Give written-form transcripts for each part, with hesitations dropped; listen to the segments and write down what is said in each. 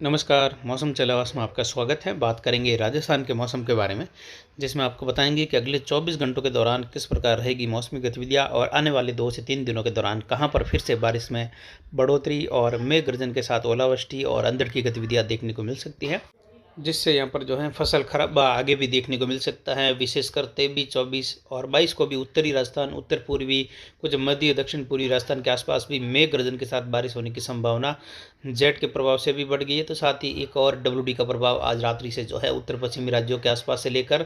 नमस्कार, मौसम चलावास में आपका स्वागत है। बात करेंगे राजस्थान के मौसम के बारे में, जिसमें आपको बताएंगे कि अगले 24 घंटों के दौरान किस प्रकार रहेगी मौसमी गतिविधियां और आने वाले 2 से 3 दिनों के दौरान कहां पर फिर से बारिश में बढ़ोतरी और मेघ गर्जन के साथ ओलावृष्टि और अंधड़ की गतिविधियां देखने को मिल सकती है। जिससे यहाँ पर जो है फसल खराब आगे भी देखने को मिल सकता है। विशेषकर 23, 24 और 22 को भी उत्तरी राजस्थान, उत्तर पूर्वी, कुछ मध्य दक्षिण पूर्वी राजस्थान के आसपास भी मेघ गर्जन के साथ बारिश होने की संभावना जेट के प्रभाव से भी बढ़ गई है। तो साथ ही एक और डब्ल्यूडी का प्रभाव आज रात्रि से जो है उत्तर पश्चिमी राज्यों के आसपास से लेकर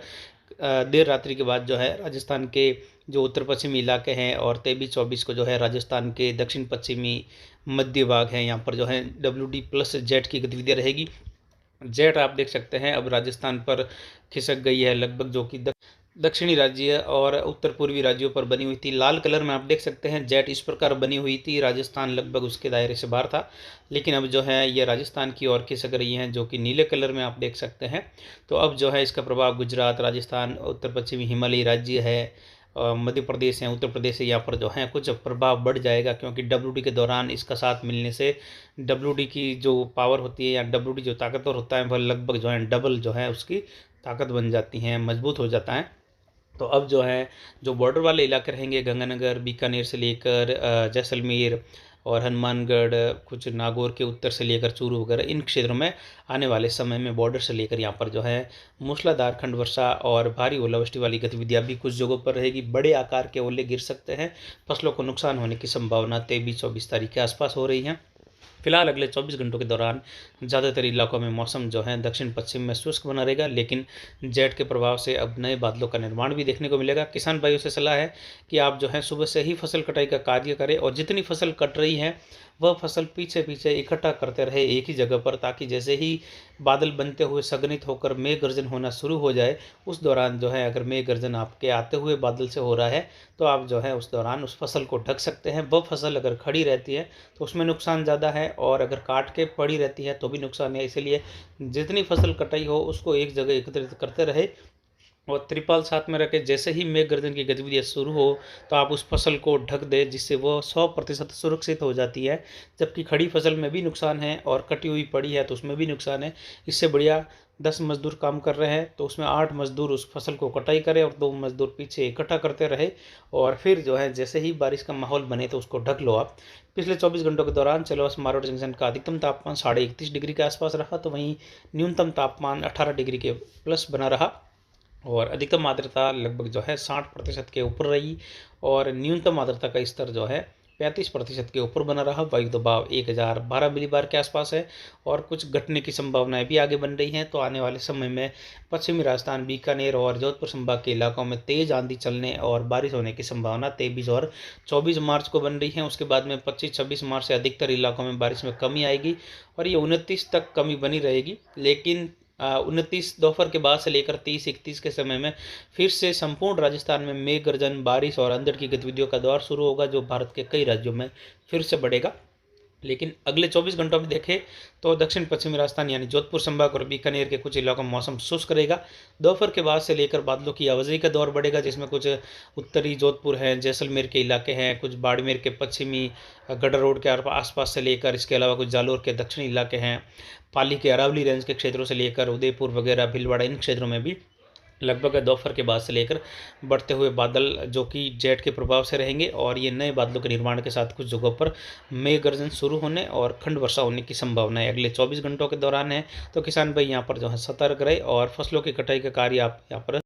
देर रात्रि के बाद जो है राजस्थान के जो उत्तर पश्चिमी इलाके हैं और 23-24 को जो है राजस्थान के दक्षिण पश्चिमी मध्य भाग हैं, यहाँ पर जो है डब्ल्यूडी प्लस जेट की गतिविधियाँ रहेगी। जेट आप देख सकते हैं अब राजस्थान पर खिसक गई है लगभग, जो कि दक्षिणी राज्य और उत्तर पूर्वी राज्यों पर बनी हुई थी। लाल कलर में आप देख सकते हैं जेट इस प्रकार बनी हुई थी, राजस्थान लगभग उसके दायरे से बाहर था, लेकिन अब जो है ये राजस्थान की ओर खिसक रही हैं, जो कि नीले कलर में आप देख सकते हैं। तो अब जो है इसका प्रभाव गुजरात, राजस्थान, उत्तर पश्चिमी हिमालयी राज्य है, मध्य प्रदेश है, उत्तर प्रदेश है, यहाँ पर जो है कुछ प्रभाव बढ़ जाएगा, क्योंकि डब्ल्यूडी के दौरान इसका साथ मिलने से डब्ल्यूडी की जो पावर होती है या डब्ल्यूडी जो ताकतवर होता है वह लगभग जो है डबल जो है उसकी ताकत बन जाती है, मजबूत हो जाता है। तो अब जो है जो बॉर्डर वाले इलाके रहेंगे, गंगानगर, बीकानेर से लेकर जैसलमेर और हनुमानगढ़, कुछ नागौर के उत्तर से लेकर चूरू वगैरह, इन क्षेत्रों में आने वाले समय में बॉर्डर से लेकर यहाँ पर जो है मूसलाधार खंड वर्षा और भारी ओलावृष्टि वाली गतिविधियाँ भी कुछ जगहों पर रहेगी। बड़े आकार के ओले गिर सकते हैं, फसलों को नुकसान होने की संभावना 23-24 तारीख के आसपास हो रही है। फिलहाल अगले 24 घंटों के दौरान ज़्यादातर इलाकों में मौसम जो है दक्षिण पश्चिम में शुष्क बना रहेगा, लेकिन जेट के प्रभाव से अब नए बादलों का निर्माण भी देखने को मिलेगा। किसान भाइयों से सलाह है कि आप जो है सुबह से ही फसल कटाई का कार्य करें और जितनी फसल कट रही है वह फसल पीछे पीछे इकट्ठा करते रहे एक ही जगह पर, ताकि जैसे ही बादल बनते हुए संघनित होकर मेघ गर्जन होना शुरू हो जाए, उस दौरान जो है अगर मेघ गर्जन आपके आते हुए बादल से हो रहा है तो आप जो है उस दौरान उस फसल को ढक सकते हैं। वह फसल अगर खड़ी रहती है तो उसमें नुकसान ज़्यादा है, और अगर काट के पड़ी रहती है तो भी नुकसान है। इसलिए जितनी फसल कटाई हो उसको एक जगह एकत्रित करते रहे और त्रिपाल साथ में रखें। जैसे ही मेघ गर्जन की गतिविधियाँ शुरू हो तो आप उस फसल को ढक दें, जिससे वो 100% सुरक्षित हो जाती है। जबकि खड़ी फसल में भी नुकसान है और कटी हुई पड़ी है तो उसमें भी नुकसान है। इससे बढ़िया 10 मजदूर काम कर रहे हैं तो उसमें 8 मजदूर उस फसल को कटाई करें और 2 मजदूर पीछे इकट्ठा करते रहे, और फिर जो है जैसे ही बारिश का माहौल बने तो उसको ढक लो आप। पिछले 24 घंटों के दौरान चलवास मारोड जंक्शन का अधिकतम तापमान 31.5 डिग्री के आसपास रहा, तो वहीं न्यूनतम तापमान 18 डिग्री के प्लस बना रहा, और अधिकतम आर्द्रता लगभग जो है 60% के ऊपर रही, और न्यूनतम आर्द्रता का स्तर जो है 35% के ऊपर बना रहा। वायु दबाव 1012 मिलीबार के आसपास है और कुछ घटने की संभावनाएं भी आगे बन रही हैं। तो आने वाले समय में पश्चिमी राजस्थान, बीकानेर और जोधपुर संभाग के इलाकों में तेज आंधी चलने और बारिश होने की संभावना 23 और 24 मार्च को बन रही है। उसके बाद में 25-26 मार्च से अधिकतर इलाकों में बारिश में कमी आएगी और ये 29 तक कमी बनी रहेगी, लेकिन 29 दोपहर के बाद से लेकर 30-31 के समय में फिर से संपूर्ण राजस्थान में मेघ गर्जन, बारिश और अंधड़ की गतिविधियों का दौर शुरू होगा, जो भारत के कई राज्यों में फिर से बढ़ेगा। लेकिन अगले 24 घंटों में देखें तो दक्षिण पश्चिमी राजस्थान यानी जोधपुर संभाग और बीकानेर के कुछ इलाकों में मौसम शुष्क रहेगा। दोपहर के बाद से लेकर बादलों की आवाजाही का दौर बढ़ेगा, जिसमें कुछ उत्तरी जोधपुर हैं, जैसलमेर के इलाके हैं, कुछ बाड़मेर के पश्चिमी गढ़ रोड के आसपास से लेकर, इसके अलावा कुछ जालोर के दक्षिणी इलाके हैं, पाली के अरावली रेंज के क्षेत्रों से लेकर उदयपुर वगैरह, भीलवाड़ा, इन क्षेत्रों में भी लगभग दोपहर के बाद से लेकर बढ़ते हुए बादल जो कि जेट के प्रभाव से रहेंगे, और ये नए बादलों के निर्माण के साथ कुछ जगहों पर मेघ गर्जन शुरू होने और खंड वर्षा होने की संभावना है अगले 24 घंटों के दौरान है। तो किसान भाई यहाँ पर जो है सतर्क रहे और फसलों की कटाई का कार्य आप यहाँ पर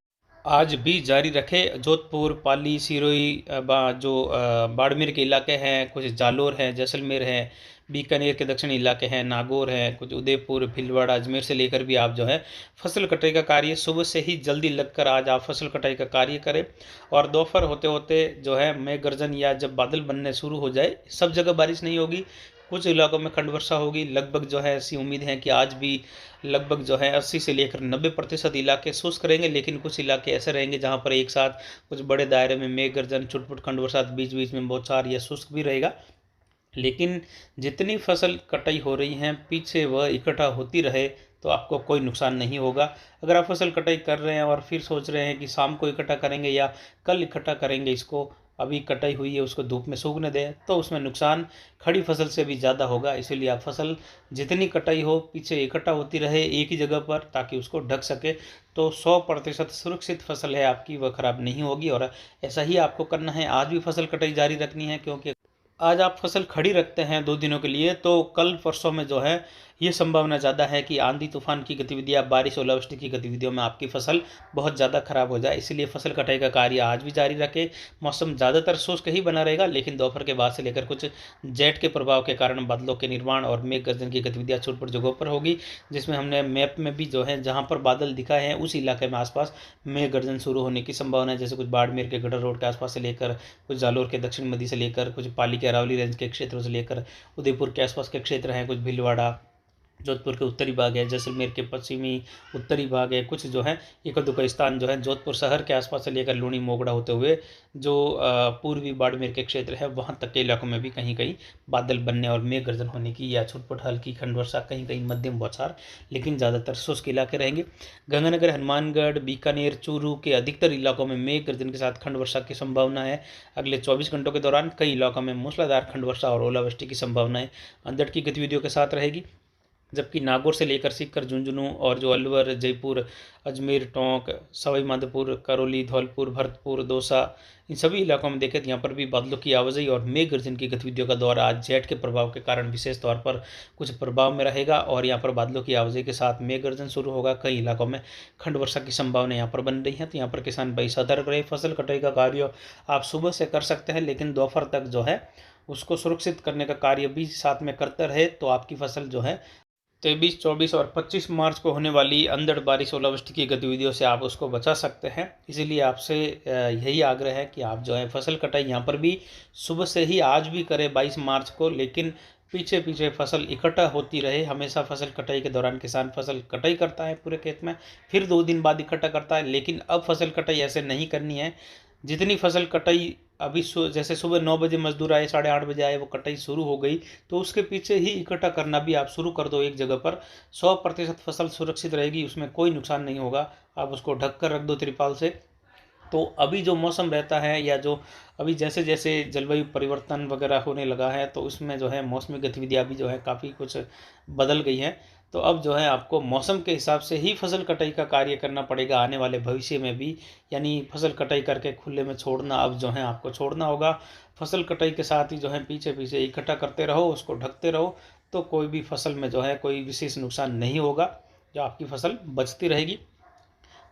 आज भी जारी रखें। जोधपुर, पाली, सिरोही, जो बाड़मेर के इलाके हैं, कुछ जालोर है, जैसलमेर है, बीकानेर के दक्षिणी इलाके हैं, नागौर है, कुछ उदयपुर, भीलवाड़ा, अजमेर से लेकर भी आप जो है फसल कटाई का कार्य सुबह से ही जल्दी लगकर आज आप फसल कटाई का कार्य करें, और दोपहर होते होते जो है मेघ गर्जन या जब बादल बनने शुरू हो जाए, सब जगह बारिश नहीं होगी, कुछ इलाकों में खंड वर्षा होगी। लगभग जो है ऐसी उम्मीद है कि आज भी लगभग जो है 80 से लेकर 90% इलाके शुष्क रहेंगे, लेकिन कुछ इलाके ऐसे रहेंगे जहां पर एक साथ कुछ बड़े दायरे में मेघ गर्जन, छुटपुट खंड वर्षा, बीच बीच में बौछार या शुष्क भी रहेगा। लेकिन जितनी फसल कटाई हो रही है पीछे वह इकट्ठा होती रहे तो आपको कोई नुकसान नहीं होगा। अगर आप फसल कटाई कर रहे हैं और फिर सोच रहे हैं कि शाम को इकट्ठा करेंगे या कल इकट्ठा करेंगे इसको, अभी कटाई हुई है उसको धूप में सूखने दें, तो उसमें नुकसान खड़ी फसल से भी ज़्यादा होगा। इसीलिए आप फसल जितनी कटाई हो पीछे इकट्ठा होती रहे एक ही जगह पर, ताकि उसको ढक सके, तो 100% सुरक्षित फसल है आपकी, वह खराब नहीं होगी। और ऐसा ही आपको करना है, आज भी फसल कटाई जारी रखनी है, क्योंकि आज आप फसल खड़ी रखते हैं 2 दिनों के लिए, तो कल परसों में जो है ये संभावना ज़्यादा है कि आंधी तूफान की गतिविधियाँ, बारिश ओलावृष्टि की गतिविधियों में आपकी फसल बहुत ज़्यादा खराब हो जाए। इसीलिए फसल कटाई का कार्य आज भी जारी रखें। मौसम ज़्यादातर शुष्क ही बना रहेगा, लेकिन दोपहर के बाद से लेकर कुछ जेट के प्रभाव के कारण बादलों के निर्माण और मेघ गर्जन की गतिविधियाँ छुट-पुट जगहों पर होगी, जिसमें हमने मैप में भी जो है जहाँ पर बादल दिखाए हैं उस इलाके में आसपास मेघ गर्जन शुरू होने की संभावना है। जैसे कुछ बाड़मेर के गढ़र रोड के आसपास से लेकर, कुछ जालोर के दक्षिण मध्य से लेकर, कुछ पाली के अरावली रेंज के क्षेत्रों से लेकर उदयपुर के आसपास के क्षेत्र हैं, कुछ भीलवाड़ा, जोधपुर के उत्तरी भाग है, जैसलमेर के पश्चिमी उत्तरी भाग है, कुछ जो है एक दो का स्थान जो है जोधपुर शहर के आसपास से लेकर लूणी मोगड़ा होते हुए जो पूर्वी बाड़मेर के क्षेत्र है वहाँ तक के इलाकों में भी कहीं कहीं बादल बनने और मेघ गर्जन होने की या छुटपुट हल्की खंड वर्षा, कहीं कहीं मध्यम बौछार, लेकिन ज़्यादातर शुष्क इलाके रहेंगे। गंगानगर, हनुमानगढ़, बीकानेर, चूरू के अधिकतर इलाकों में मेघ गर्जन के साथ खंड वर्षा की संभावना है। अगले 24 घंटों के दौरान कई इलाकों में मूसलाधार खंड वर्षा और ओलावृष्टि की संभावना है, अंधड़ की गतिविधियों के साथ रहेगी। जबकि नागौर से लेकर सीकर, झुंझुनू और जो अलवर, जयपुर, अजमेर, टोंक, सवाई माधोपुर, करौली, धौलपुर, भरतपुर, दौसा, इन सभी इलाकों में देखें तो यहाँ पर भी बादलों की आवाजाही और मेघ गर्जन की गतिविधियों का दौर आज जेट के प्रभाव के कारण विशेष तौर पर कुछ प्रभाव में रहेगा, और यहाँ पर बादलों की आवाजाही के साथ मेघ गर्जन शुरू होगा। कई इलाकों में खंड वर्षा की संभावना यहाँ पर बन रही है। तो यहाँ पर किसान भाई सतर्क रहे। फसल कटाई का कार्य आप सुबह से कर सकते हैं, लेकिन दोपहर तक जो है उसको सुरक्षित करने का कार्य भी साथ में करते रहे, तो आपकी फसल जो है 23, 24 और 25 मार्च को होने वाली अंधड़ बारिश ओलावृष्टि की गतिविधियों से आप उसको बचा सकते हैं। इसीलिए आपसे यही आग्रह है कि आप जो है फसल कटाई यहाँ पर भी सुबह से ही आज भी करें 22 मार्च को, लेकिन पीछे पीछे फसल इकट्ठा होती रहे। हमेशा फसल कटाई के दौरान किसान फसल कटाई करता है पूरे खेत में, फिर 2 दिन बाद इकट्ठा करता है, लेकिन अब फसल कटाई ऐसे नहीं करनी है। जितनी फसल कटाई अभी जैसे सुबह 9 बजे मजदूर आए, 8:30 बजे आए, वो कटाई शुरू हो गई, तो उसके पीछे ही इकट्ठा करना भी आप शुरू कर दो एक जगह पर। 100% फसल सुरक्षित रहेगी, उसमें कोई नुकसान नहीं होगा। आप उसको ढक कर रख दो त्रिपाल से। तो अभी जो मौसम रहता है, या जो अभी जैसे जैसे जलवायु परिवर्तन वगैरह होने लगा है, तो उसमें जो है मौसमी गतिविधियाँ भी जो है काफ़ी कुछ बदल गई हैं। तो अब जो है आपको मौसम के हिसाब से ही फसल कटाई का कार्य करना पड़ेगा आने वाले भविष्य में भी। यानी फसल कटाई करके खुले में छोड़ना अब जो है आपको छोड़ना होगा। फसल कटाई के साथ ही जो है पीछे पीछे इकट्ठा करते रहो, उसको ढकते रहो, तो कोई भी फसल में जो है कोई विशेष नुकसान नहीं होगा, जो आपकी फसल बचती रहेगी।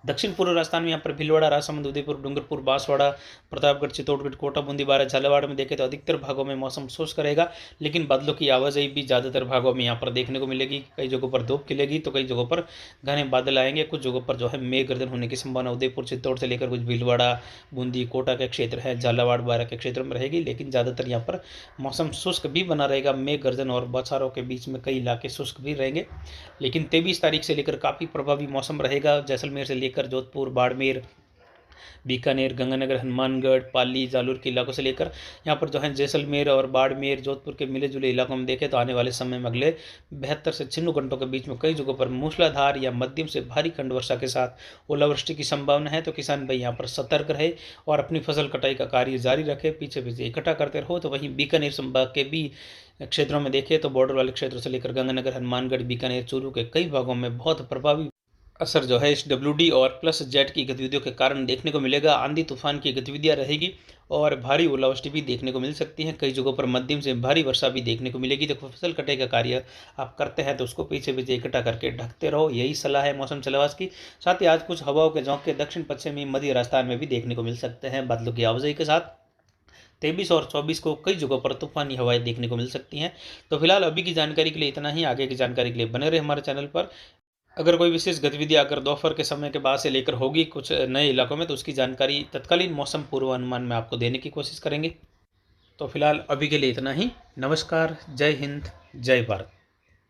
दक्षिण पूर्व राजस्थान में यहाँ पर भीलवाड़ा, राजसमंद, उदयपुर, डूंगरपुर, बांसवाड़ा, प्रतापगढ़, चित्तौड़गढ़, कोटा, बूंदी, बारां, झालावाड़ में देखें तो अधिकतर भागों में मौसम शुष्क रहेगा, लेकिन बादलों की आवाजाही भी ज़्यादातर भागों में यहाँ पर देखने को मिलेगी। कई जगहों पर धूप खिलेगी, तो कई जगहों पर घने बादल आएंगे। कुछ जगहों पर जो है मेघ गर्जन होने की संभावना उदयपुर, चित्तौड़ से लेकर कुछ भीलवाड़ा, बूंदी, कोटा के क्षेत्र है, झालावाड़, बारां के क्षेत्रों में रहेगी, लेकिन ज़्यादातर यहाँ पर मौसम शुष्क भी बना रहेगा। मेघ गर्जन और बौछारों के बीच में कई इलाके शुष्क भी रहेंगे, लेकिन 23 तारीख से लेकर काफ़ी प्रभावी मौसम रहेगा। जैसलमेर से लेकर जोधपुर, बाड़मेर, बीकानेर, गंगानगर, हनुमानगढ़, पाली, जालोर के इलाकों से लेकर यहाँ पर जो है जैसलमेर और बाड़मेर, जोधपुर के मिले जुले इलाकों में देखें तो आने वाले समय में अगले 72 से 96 घंटों के बीच में कई जगहों पर मूसलाधार या मध्यम से भारी खंड वर्षा के साथ ओलावृष्टि की संभावना है। तो किसान भाई यहाँ पर सतर्क रहे और अपनी फसल कटाई का कार्य जारी रखे, पीछे पीछे इकट्ठा करते रहो। तो वहीं बीकानेर संभाग के भी क्षेत्रों में देखें तो बॉर्डर वाले क्षेत्रों से लेकर गंगानगर, हनुमानगढ़, बीकानेर, चूरू के कई भागों में बहुत प्रभावी असर जो है इस डब्ल्यूडी और प्लस जेट की गतिविधियों के कारण देखने को मिलेगा। आंधी तूफान की गतिविधियां रहेगी और भारी ओलावृष्टि भी देखने को मिल सकती है। कई जगहों पर मध्यम से भारी वर्षा भी देखने को मिलेगी। तो फसल कटाई का कार्य आप करते हैं तो उसको पीछे पीछे इकट्ठा करके ढकते रहो, यही सलाह है मौसम चलवास की। साथ ही आज कुछ हवाओं के झोंके दक्षिण पश्चिमी मध्य राजस्थान में भी देखने को मिल सकते हैं बादलों की आवाजाही के साथ। 23 और 24 को कई जगहों पर तूफानी हवाएं देखने को मिल सकती हैं। तो फिलहाल अभी की जानकारी के लिए इतना ही। आगे की जानकारी के लिए बने रहे हमारे चैनल पर। अगर कोई विशेष गतिविधि अगर दोपहर के समय के बाद से लेकर होगी कुछ नए इलाकों में, तो उसकी जानकारी तत्कालीन मौसम पूर्वानुमान में आपको देने की कोशिश करेंगे। तो फिलहाल अभी के लिए इतना ही। नमस्कार, जय हिंद, जय भारत।